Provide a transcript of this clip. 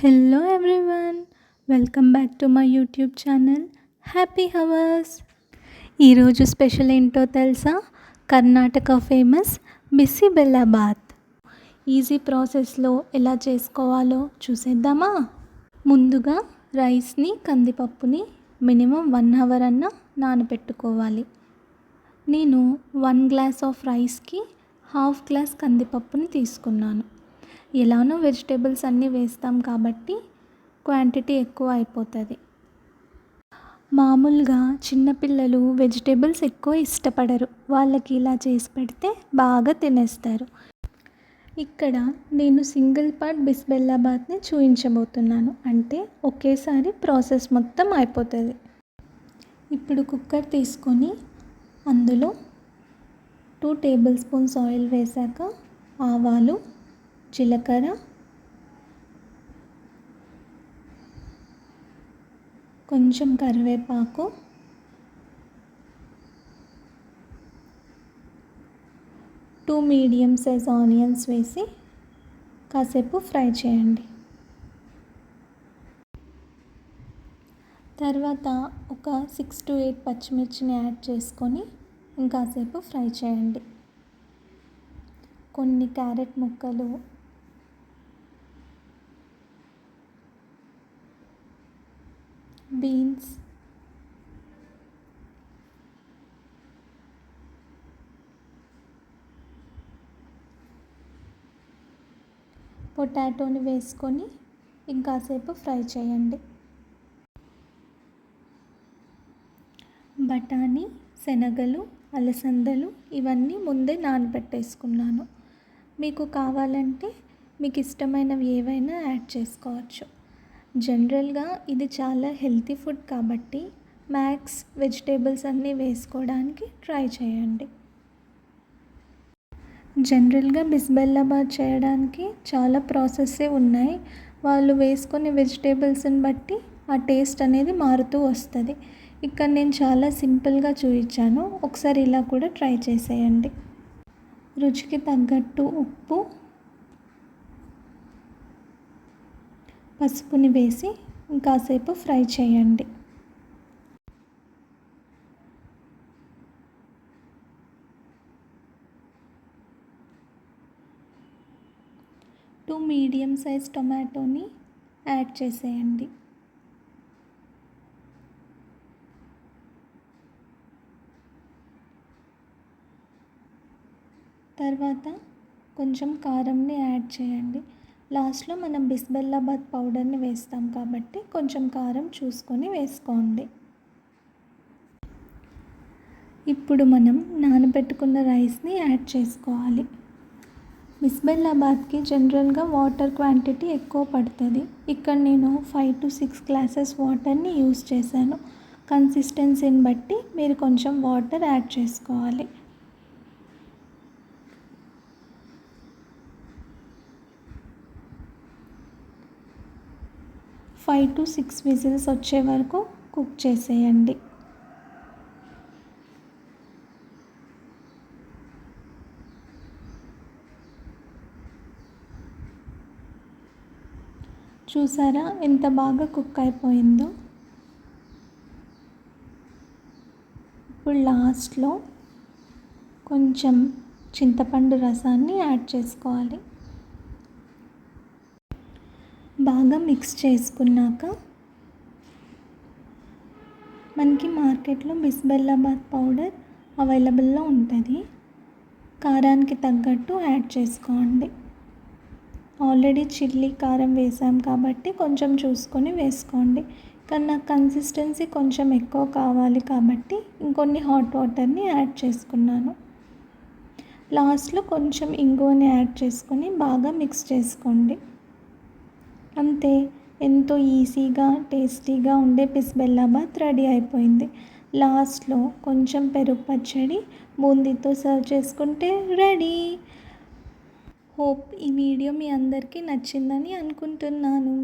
Hello everyone, welcome back to my YouTube channel happy hours. ఈరోజు special ఏంటో తెలుసా? Karnataka famous బిసిబెల్లాబాత్. Easy ప్రాసెస్లో ఎలా చేసుకోవాలో చూసేద్దామా? ముందుగా రైస్ని, కందిపప్పుని మినిమం 1 అవర్ అన్న నానబెట్టుకోవాలి. నేను 1 గ్లాస్ ఆఫ్ రైస్కి 1/2 గ్లాస్ కందిపప్పుని తీసుకున్నాను. ఎలానో వెజిటేబుల్స్ అన్నీ వేస్తాం కాబట్టి క్వాంటిటీ ఎక్కువ అయిపోతుంది. మామూలుగా చిన్నపిల్లలు వెజిటేబుల్స్ ఎక్కువ ఇష్టపడరు. వాళ్ళకి ఇలా చేసి పెడితే బాగా తినేస్తారు. ఇక్కడ నేను సింగిల్ పార్ట్ బిసిబెల్లాబాత్ని చూపించబోతున్నాను. అంటే ఒకేసారి ప్రాసెస్ మొత్తం అయిపోతుంది. ఇప్పుడు కుక్కర్ తీసుకొని అందులో 2 టేబుల్ స్పూన్స్ ఆయిల్ వేశాక ఆవాలు, జీలకర్ర, కొంచెం కరివేపాకు, 2 మీడియం సైజ్ ఆనియన్స్ వేసి కాసేపు ఫ్రై చేయండి. తర్వాత ఒక 6 to 8 పచ్చిమిర్చిని యాడ్ చేసుకొని ఇంకాసేపు ఫ్రై చేయండి. కొన్ని క్యారెట్ ముక్కలు, బీన్స్, పొటాటోని వేసుకొని ఇంకాసేపు ఫ్రై చేయండి. బఠానీ, శనగలు, అలసందలు ఇవన్నీ ముందే నానబెట్టేసుకున్నాను. మీకు కావాలంటే మీకు ఇష్టమైనవి ఏవైనా యాడ్ చేసుకోవచ్చు. జనరల్గా ఇది చాలా హెల్తీ ఫుడ్ కాబట్టి మ్యాక్స్ వెజిటేబుల్స్ అన్నీ వేసుకోవడానికి ట్రై చేయండి. జనరల్గా బిసిబెల్లాబాత్ చేయడానికి చాలా ప్రాసెస్సే ఉన్నాయి. వాళ్ళు వేసుకునే వెజిటేబుల్స్ని బట్టి ఆ టేస్ట్ అనేది మారుతూ వస్తుంది. ఇక్కడ నేను చాలా సింపుల్గా చూపించాను. ఒకసారి ఇలా కూడా ట్రై చేసేయండి. రుచికి తగ్గట్టు ఉప్పు, పసుపుని వేసి ఇంకాసేపు ఫ్రై చేయండి. టూ మీడియం సైజ్ టొమాటోని యాడ్ చేసేయండి. తర్వాత కొంచెం కారంని యాడ్ చేయండి. లాస్ట్లో మనం బిసిబెల్లాబాత్ పౌడర్ని వేస్తాం కాబట్టి కొంచెం కారం చూసుకొని వేసుకోండి. ఇప్పుడు మనం నానబెట్టుకున్న రైస్ని యాడ్ చేసుకోవాలి. బిసిబెల్లాబాత్కి జనరల్గా వాటర్ క్వాంటిటీ ఎక్కువ పడుతుంది. ఇక్కడ నేను 5 to 6 గ్లాసెస్ వాటర్ని యూస్ చేశాను. కన్సిస్టెన్సీని బట్టి మీరు కొంచెం వాటర్ యాడ్ చేసుకోవాలి. 5 to 6 విజిల్స్ వచ్చే వరకు కుక్ చేసేయండి. చూసారా ఎంత బాగా కుక్ అయిపోయిందో? ఇప్పుడు లాస్ట్లో కొంచెం చింతపండు రసాన్ని యాడ్ చేసుకోవాలి. బాగా మిక్స్ చేసుకున్నాక మనకి మార్కెట్లో బిసిబెల్లాబాత్ పౌడర్ అవైలబుల్లో ఉంటుంది. కారానికి తగ్గట్టు యాడ్ చేసుకోండి. ఆల్రెడీ చిల్లీ కారం వేసాం కాబట్టి కొంచెం చూసుకొని వేసుకోండి. కానీ నాకు కన్సిస్టెన్సీ కొంచెం ఎక్కువ కావాలి కాబట్టి ఇంకొన్ని హాట్ వాటర్ని యాడ్ చేసుకున్నాను. లాస్ట్లో కొంచెం ఇంగువని యాడ్ చేసుకొని బాగా మిక్స్ చేసుకోండి. అంతే, ఎంతో ఈజీగా టేస్టీగా ఉండే బిసిబెల్లాబాత్ రెడీ అయిపోయింది. లాస్ట్లో కొంచెం పెరుగు పచ్చడి బూందీతో సర్వ్ చేసుకుంటే రెడీ. హోప్ ఈ వీడియో మీ అందరికీ నచ్చిందని అనుకుంటున్నాను.